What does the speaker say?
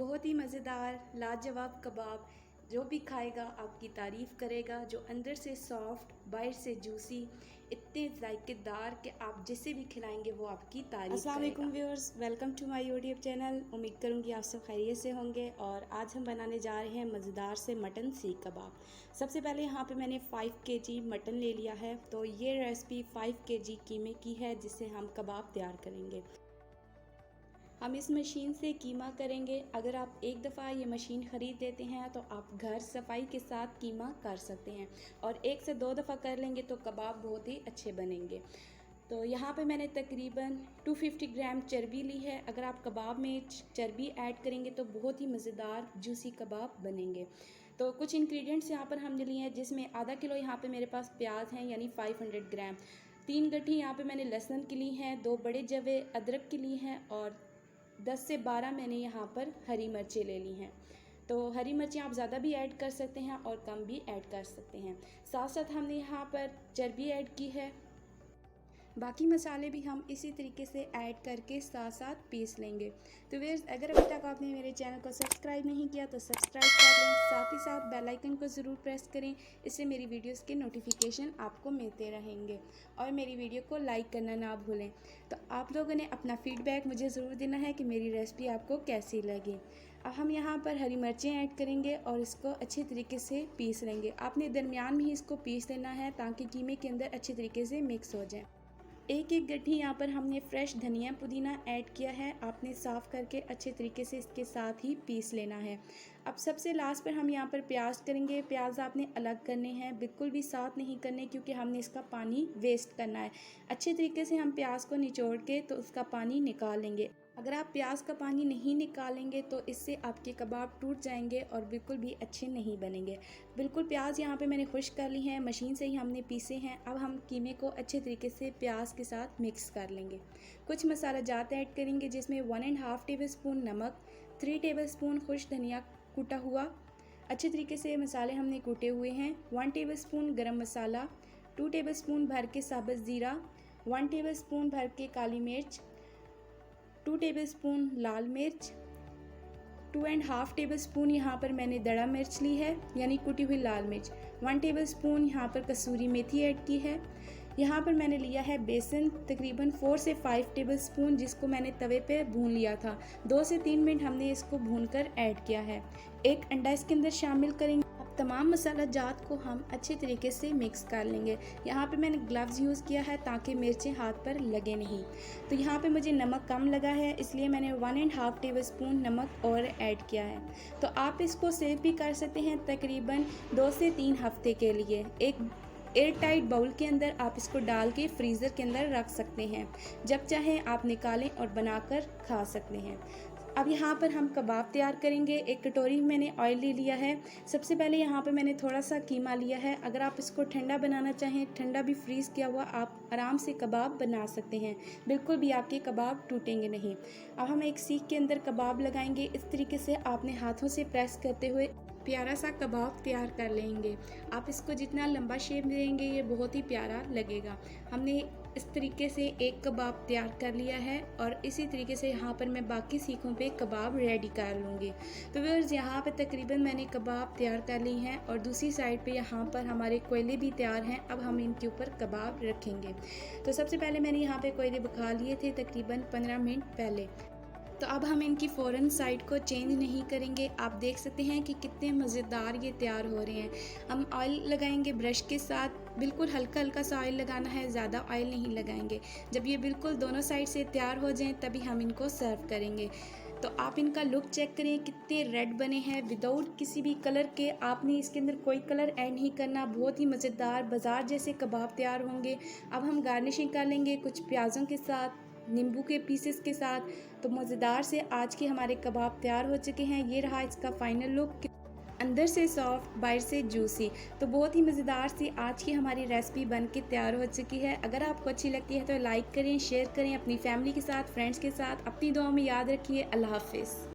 बहुत ही मज़ेदार लाजवाब कबाब। जो भी खाएगा आपकी तारीफ़ करेगा। जो अंदर से सॉफ्ट, बाहर से जूसी, इतने जायकेदार कि आप जिसे भी खिलाएंगे वो आपकी तारीफ़ अस्सलाम करेगा। वालेकुम viewers, welcome to my YouTube channel. उम्मीद करूंगी आप सब खैरियत से होंगे। और आज हम बनाने जा रहे हैं मज़ेदार से मटन सीख कबाब। सबसे पहले यहाँ पे मैंने 5 केजी मटन ले लिया है। तो ये रेसिपी 5 केजी कीमे की है जिससे हम कबाब तैयार करेंगे। हम इस मशीन से कीमा करेंगे। अगर आप एक दफ़ा ये मशीन ख़रीद लेते हैं तो आप घर सफाई के साथ कीमा कर सकते हैं, और 1 से 2 दफ़ा कर लेंगे तो कबाब बहुत ही अच्छे बनेंगे। तो यहाँ पे मैंने तकरीबन 250 ग्राम चर्बी ली है। अगर आप कबाब में चर्बी ऐड करेंगे तो बहुत ही मज़ेदार जूसी कबाब बनेंगे। तो कुछ इंग्रेडिएंट्स यहाँ पर हमने लिए हैं, जिसमें आधा किलो यहाँ पे मेरे पास प्याज हैं यानी 500 ग्राम। 3 गड्ढी यहाँ पे मैंने लहसुन की ली हैं, 2 बड़े जवे अदरक की ली हैं, और 10 से 12 मैंने यहाँ पर हरी मिर्चें ले ली हैं। तो हरी मिर्चें आप ज़्यादा भी ऐड कर सकते हैं और कम भी ऐड कर सकते हैं। साथ साथ हमने यहाँ पर चर्बी ऐड की है। बाकी मसाले भी हम इसी तरीके से ऐड करके साथ साथ पीस लेंगे। तो व्यूअर्स, अगर अभी तक आपने मेरे चैनल को सब्सक्राइब नहीं किया तो सब्सक्राइब कर लें, साथ ही साथ बेल आइकन को ज़रूर प्रेस करें। इससे मेरी वीडियोस के नोटिफिकेशन आपको मिलते रहेंगे, और मेरी वीडियो को लाइक करना ना भूलें। तो आप लोगों ने अपना फीडबैक मुझे ज़रूर देना है कि मेरी रेसिपी आपको कैसी लगी। अब हम यहाँ पर हरी मिर्चें ऐड करेंगे और इसको अच्छे तरीके से पीस लेंगे। आपने दरमियान में ही इसको पीस लेना है ताकि कीमे के अंदर अच्छे तरीके से मिक्स हो जाए। एक एक गड्ढी यहाँ पर हमने फ्रेश धनिया पुदीना ऐड किया है। आपने साफ़ करके अच्छे तरीके से इसके साथ ही पीस लेना है। अब सबसे लास्ट पर हम यहाँ पर प्याज करेंगे। प्याज आपने अलग करने हैं, बिल्कुल भी साथ नहीं करने, क्योंकि हमने इसका पानी वेस्ट करना है। अच्छे तरीके से हम प्याज को निचोड़ के तो उसका पानी निकाल लेंगे। अगर आप प्याज का पानी नहीं निकालेंगे तो इससे आपके कबाब टूट जाएंगे और बिल्कुल भी अच्छे नहीं बनेंगे। बिल्कुल प्याज यहाँ पे मैंने खुश्क कर ली हैं, मशीन से ही हमने पीसे हैं। अब हम कीमे को अच्छे तरीके से प्याज के साथ मिक्स कर लेंगे। कुछ मसाला जात ऐड करेंगे, जिसमें 1.5 टेबल स्पून नमक, 3 टेबल स्पून खुश्क धनिया कूटा हुआ। अच्छे तरीके से मसाले हमने कूटे हुए हैं। 1 टेबल स्पून गर्म मसाला, 2 टेबल स्पून भर के साबुत ज़ीरा, 1 टेबल स्पून भर के काली मिर्च, 2 टेबल स्पून लाल मिर्च, 2.5 टेबल स्पून यहाँ पर मैंने दड़ा मिर्च ली है यानी कुटी हुई लाल मिर्च, 1 टेबल स्पून यहाँ पर कसूरी मेथी ऐड की है। यहाँ पर मैंने लिया है बेसन, तकरीबन 4 से 5 टेबल स्पून, जिसको मैंने तवे पे भून लिया था। 2 से 3 मिनट हमने इसको भूनकर ऐड किया है। एक अंडा इसके अंदर शामिल करेंगे। अब तमाम मसाला जात को हम अच्छे तरीके से मिक्स कर लेंगे। यहाँ पे मैंने ग्लव्स यूज़ किया है ताकि मिर्चें हाथ पर लगे नहीं। तो यहाँ पे मुझे नमक कम लगा है, इसलिए मैंने 1.5 टेबल स्पून नमक और ऐड किया है। तो आप इसको सेव भी कर सकते हैं तकरीबन 2 से 3 हफ्ते के लिए। एक एयर टाइट बाउल के अंदर आप इसको डाल के फ्रीज़र के अंदर रख सकते हैं। जब चाहें आप निकालें और बनाकर खा सकते हैं। अब यहाँ पर हम कबाब तैयार करेंगे। एक कटोरी में मैंने ऑयल ले लिया है। सबसे पहले यहाँ पे मैंने थोड़ा सा कीमा लिया है। अगर आप इसको ठंडा बनाना चाहें, ठंडा भी फ्रीज़ किया हुआ, आप आराम से कबाब बना सकते हैं। बिल्कुल भी आपके कबाब टूटेंगे नहीं। अब हम एक सीख के अंदर कबाब लगाएंगे। इस तरीके से आपने हाथों से प्रेस करते हुए प्यारा सा कबाब तैयार कर लेंगे। आप इसको जितना लंबा शेप देंगे ये बहुत ही प्यारा लगेगा। हमने इस तरीके से एक कबाब तैयार कर लिया है, और इसी तरीके से यहाँ पर मैं बाकी सीखों पे कबाब रेडी कर लूँगी। तो व्यूअर्स, यहाँ पे तकरीबन मैंने कबाब तैयार कर ली हैं, और दूसरी साइड पे यहाँ पर हमारे कोयले भी तैयार हैं। अब हम इनके ऊपर कबाब रखेंगे। तो सबसे पहले मैंने यहाँ पे कोयले पका लिए थे तकरीबन 15 मिनट पहले। तो अब हम इनकी फ़ौरन साइड को चेंज नहीं करेंगे। आप देख सकते हैं कि कितने मज़ेदार ये तैयार हो रहे हैं। हम ऑयल लगाएंगे ब्रश के साथ, बिल्कुल हल्का हल्का सा ऑयल लगाना है, ज़्यादा ऑयल नहीं लगाएंगे। जब ये बिल्कुल दोनों साइड से तैयार हो जाएं तभी हम इनको सर्व करेंगे। तो आप इनका लुक चेक करें, कितने रेड बने हैं विदाउट किसी भी कलर के। आपने इसके अंदर कोई कलर ऐड नहीं करना। बहुत ही मज़ेदार बाज़ार जैसे कबाब तैयार होंगे। अब हम गार्निशिंग कर लेंगे कुछ प्याज़ों के साथ, नींबू के पीसेस के साथ। तो मज़ेदार से आज के हमारे कबाब तैयार हो चुके हैं। ये रहा इसका फाइनल लुक, अंदर से सॉफ्ट, बाहर से जूसी। तो बहुत ही मज़ेदार सी आज की हमारी रेसिपी बन के तैयार हो चुकी है। अगर आपको अच्छी लगती है तो लाइक करें, शेयर करें अपनी फैमिली के साथ, फ्रेंड्स के साथ। अपनी दुआओं में याद रखिए। अल्लाह हाफिज़।